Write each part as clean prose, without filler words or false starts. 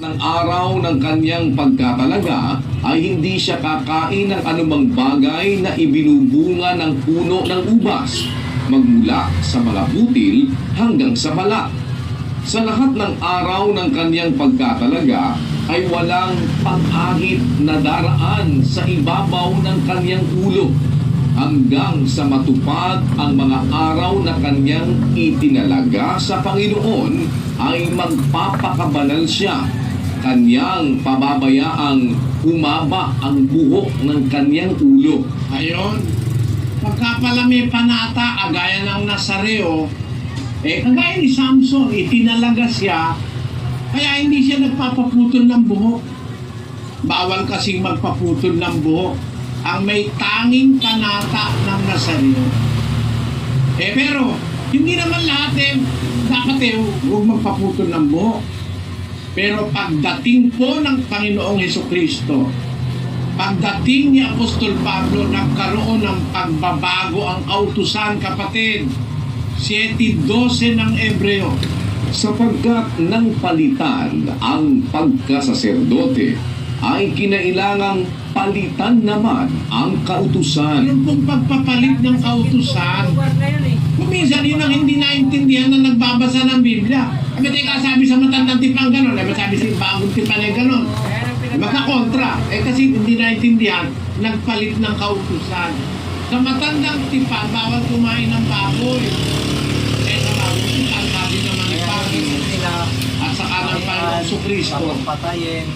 ng araw ng kanyang pagkatalaga ay hindi siya kakain ng anumang bagay na ibinubunga ng puno ng ubas, magmula sa mga butil hanggang sa balat. Sa lahat ng araw ng kanyang pagkatalaga ay walang pang-ahit na daraan sa ibabaw ng kanyang ulo, hanggang sa matupad ang mga araw na kanyang itinalaga sa Panginoon ay magpapakabanal siya. Kanyang pababayaang humaba ang buhok ng kanyang ulo. Ayon, pagka pala may panata, agaya ng Nazareo, kagaya ni Samson, itinalaga siya, kaya hindi siya nagpapaputol ng buhok. Bawal kasing magpaputol ng buhok ang may tanging panata ng Nazareo. Pero, hindi naman lahat dapat huwag magpaputol ng buhok. Pero pagdating po ng Panginoong Hesukristo, pagdating ni Apostol Pablo, nagkaroon ng pagbabago ang kautusan, kapatid. 7:12 ng Ebreo. Sapagkat nang palitan ang pagkasaserdote, ay kinailangang palitan naman ang kautusan. Yung pong pagpapalit ng kautusan, kuminsan yun ang hindi naintindihan na nagbabasa ng Biblia. Teka, sabi sa matandang tipang gano'n, sabi sa bagong tipang gano'n. Magkakontra. Kasi hindi naintindihan, nagpalit ng kautusan. Sa matandang tipan, bawal kumain ng baboy. Sa bagong tipan, sabi naman ni Panginoon at saka ng Panginoong Jesucristo,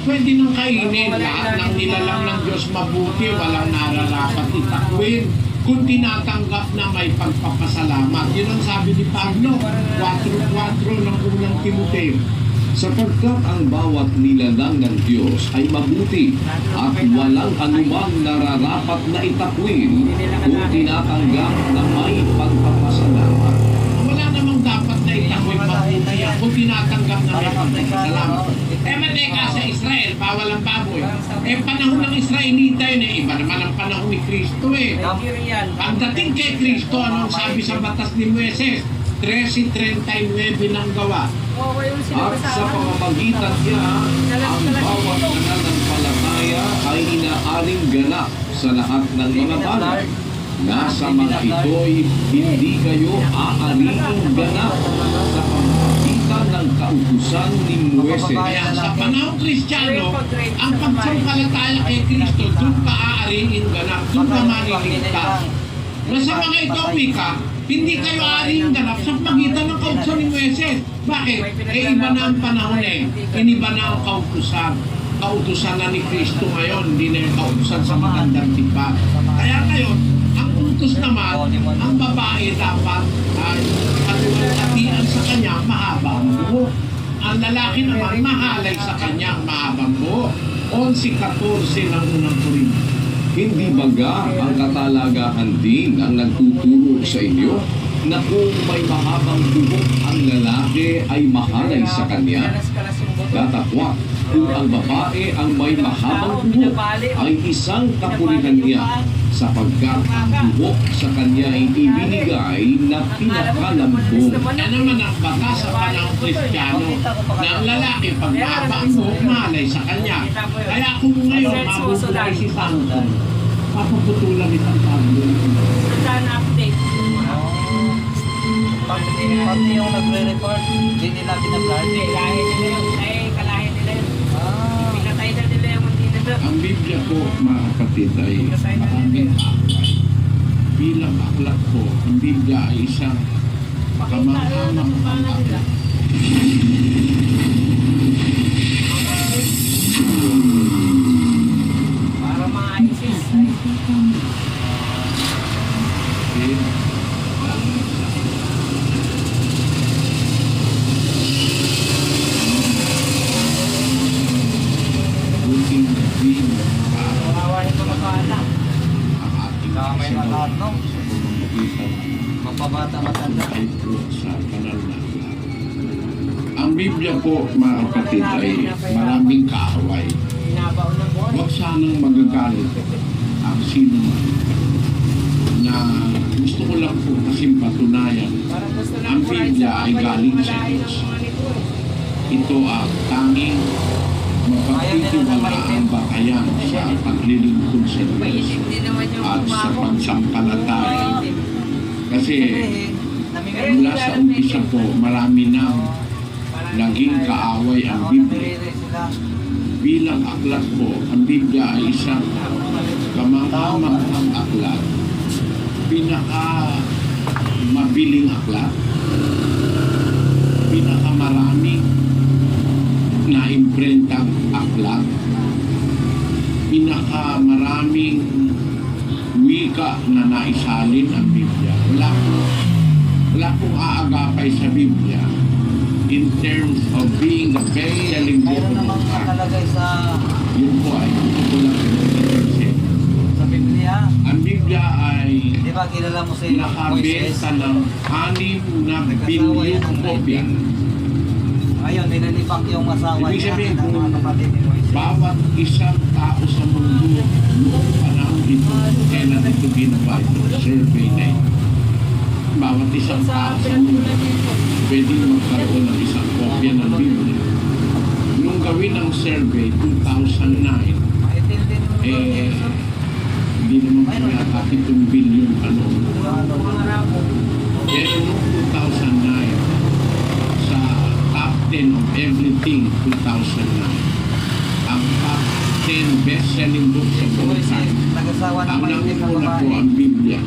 pwede nang kainin. Lahat ng nilalang ng Diyos mabuti, walang nararapat itakwin kung tinatanggap na may pagpapasalamat. Yun ang sabi ni Pablo, 4:4 ng unang Timoteo. Sapagkat ang bawat nilalang ng Diyos ay mabuti at walang anumang nararapat na itakwin kung tinatanggap na may pagpapasalamat. Wala namang dapat na itakwin mabuti kung tinatanggap na may pagpapasalamat. Mateka sa Israel, bawal ang baboy. Panahon ng Israelita yun, iba naman ang panahon ni Kristo Pagdating kay Kristo, anong sabi sa batas ni Moises? 13:39 ng gawa. At sa pamamagitan niya, ang bawat nananampalataya ay inaaring ganap sa lahat ng mga bagay. Nasa mga ito'y hindi kayo aariing ganap sa pamamagitan ng kautusan ni Moises. Kaya sa panahon Kristiyano, ang pagsampalataya kay Kristo, doon ka aariing ganap, doon ka maniligtas. Nasa mga Ethiopia, hindi kayo aariing ganap sa pagitan ng kautusan ni Moises. Bakit? Iba na ang panahon iniba na ang kautusan. Kautusan na ni Kristo ngayon, hindi na yung kautusan sa matandang tipan. Kaya ngayon, ang utos naman, ang babae dapat ay katuwalhatian sa kanya mahaba ang buhok. Ang lalaki naman mahalay sa kanya mahabang buhok. 11:14 ng unang Korinto. Hindi baga ang katalagahan din ang nagtuturo sa inyo na kung may mahabang buhok ang lalaki ay mahalay sa kanya? Datapwat, kung ang babae ang may mahabang buhok ay isang kapulihan niya, sapagkat ang buhok sa kanya ay ibinigay na pinakalambong. Yan naman ang batas sa panahon Kristiyano na ang lalaki pag mahaba ang buhok mahalay sa kanya. Kaya kung ngayon mabubulay si Samson, papaputulan ni San Pablo. Pati yung nagre-report, hindi nila pinag-guard. Pinatay na nila yung hindi na. Ang Biblia po, mga kapatid, ay maraming aklat. Bilang aklat po, ang Biblia ay isang kamanghamang aklat. Para mga ISIS. Mapabata matanda. Ang Biblia po, mga kapatid, ay maraming kaaway. Huwag sanang magagalit ang sino man na gusto ko lang po kasing patunayan. Ang Biblia ay galing sa Diyos. Ito ang tanging Kasi namimili mula sa umpisa po, marami na naging kaaway ang Biblia. sila. Bilang aklat po, ang Biblia ay isang kamanghamanghang aklat. Pinaka mabiling aklat. Pinaka maraming na-imprentang aklat. Pinaka maraming wika na naisalin ang Biblia. Wala pong aagapay sa Biblia in terms of being the best-selling book Mayroon of namang all time. nakalagay sa Yun po ay ito lang sa Biblia. ang Biblia ay Di ba kilala mo si Moises? nakabenta ng 6 bilyong kopya. Ngayon, nililipak yung asawa Ibig niya sabihin, ng mga kapatid ni Moises. Bawat isang tao sa mundo noong panahon ito, kailan ito ginawa ito, survey na ito. Bawat isang tao sa mundo pwedeng magkaroon ng isang kopya ng Biblia. Nung gawin ang survey, 2009, Maitindi mo hindi naman po yata 7 billion ano. Pero noong 2009, sa top 10 of everything 2009, ang top 10 best-selling books of all time, nag-asawa ng ang maitim na nanguna po babae. ang Biblia.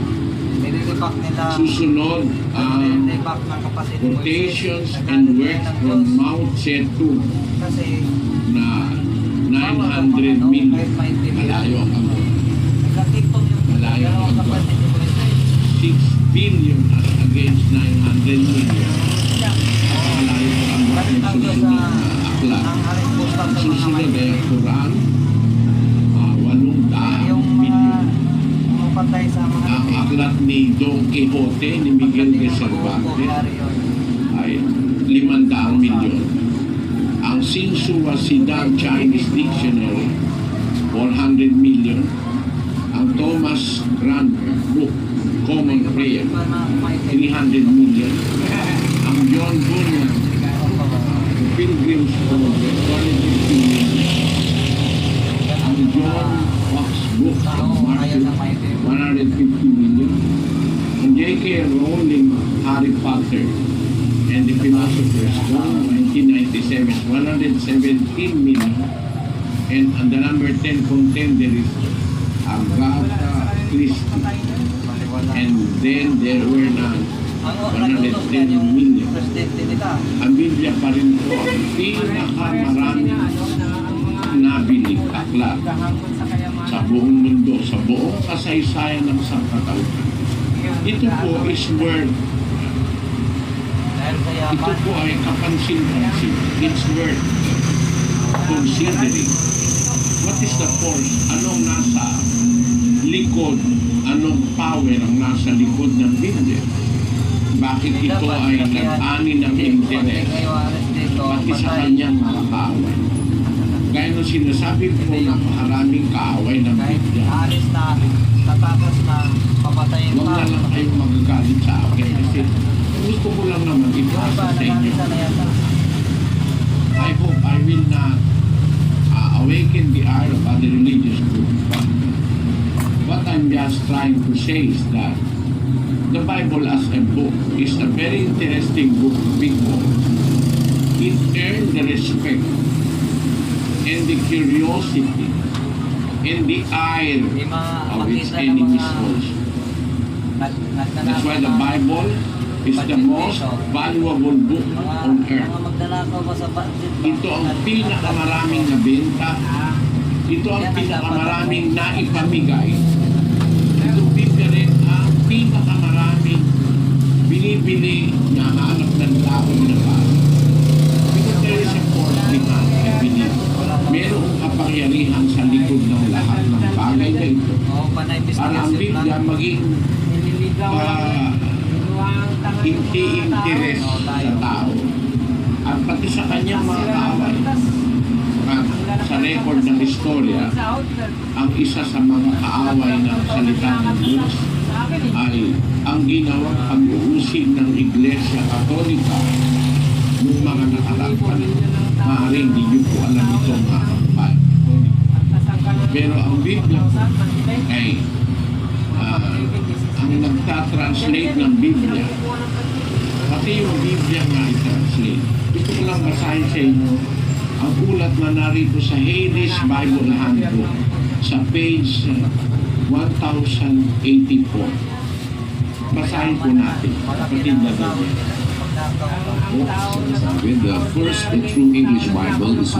Nililipak nila. Susunod ang Nililipak ng kapatid ni Moises. quotations Nagalit and sila works ng from Diyos. Mao Zedong Kasi na 900 million. Malayo ang amount. nagkatipong yung Malayo dalawang ang kapatid ni Moises. 6 billion against 900 million. Malayo ang amount ng Ang Diyos susunod na aklat. ang haring pusta sa mga Susunod ay ang maitim. Quran, 800 Yung million. patay sa mga Ang aklat ni Don Quixote ni Miguel de Cervantes ay 500 milyon. Ang Sinsua Siddham Chinese Dictionary, 400 million. Ang Thomas Grant Book, Common Prayer, 300 million. Ang John Bunyan, Pilgrim's Progress, 150 million. Ang John Fox Book of Martyr, 150 million. Ang J.K. Rowling, Harry Potter and the Philosopher's Stone, 1997, 117 million. And ang the number 10 contender is Agatha Christie. And then there were none. Ang nagtutok yan yung million. presidente nila. Ang Biblia pa rin po ang pinakamaraming nabiling aklat sa buong mundo, sa buong kasaysayan ng sangkatauhan. Ito po is worth, Dahil sa ito yaman. po ay kapansin-pansin. It's worth considering what is the force, anong nasa likod, anong power ang nasa likod ng Biblia. Bakit ito ay nag-ani ng interes pati sa kanyang mga kaaway. Gaya nung sinasabi po, napakaraming kaaway ng Kahit Biblia. alis na, tatapos na, papatayin Huwag pa. na lang kayong magagalit sa akin kasi gusto ko lang naman Yung ipasa iba, sa inyo. nagalisa na yata. I hope I will not awaken the ire of other religious groups. But what I'm just trying to say is that the Bible as a book is a very interesting book because it earned the respect and the curiosity and the ire Hindi of its makita ng enemies mga also. nagnanakaw That's why the na- Bible is the most valuable book on earth. mga magnanakaw ba sa budget? Ito ang pinakamaraming nabenta. Ito ang pinakamaraming naipamigay. Ito Biblia rin ang pinakamaraming binibili na hanap ng tao na bago. Because there is a force behind, I believe. Merong kapangyarihan sa likod ng lahat ng bagay na ito. Oo, panay business Para ang yun Biblia lang. maging hindi interes sa tao at pati sa kanyang mga kaaway. At sa record ng istorya, ang isa sa mga kaaway ng salita ng Diyos ay ang ginawang pag-uusig ng Iglesia Katolika noong mga nakaraang panahon. Maaaring hindi niyo po alam ito mga kapal. Pero ang Biblia ay ang magta-translate ng Biblia. Pati yung Biblia nga i-translate. Gusto ko lang basahin sa inyo ang ulat na narito sa Hades Bible Handbook sa page 1084. Basahin po natin. Kapatid na Biblia. The first true English Bible is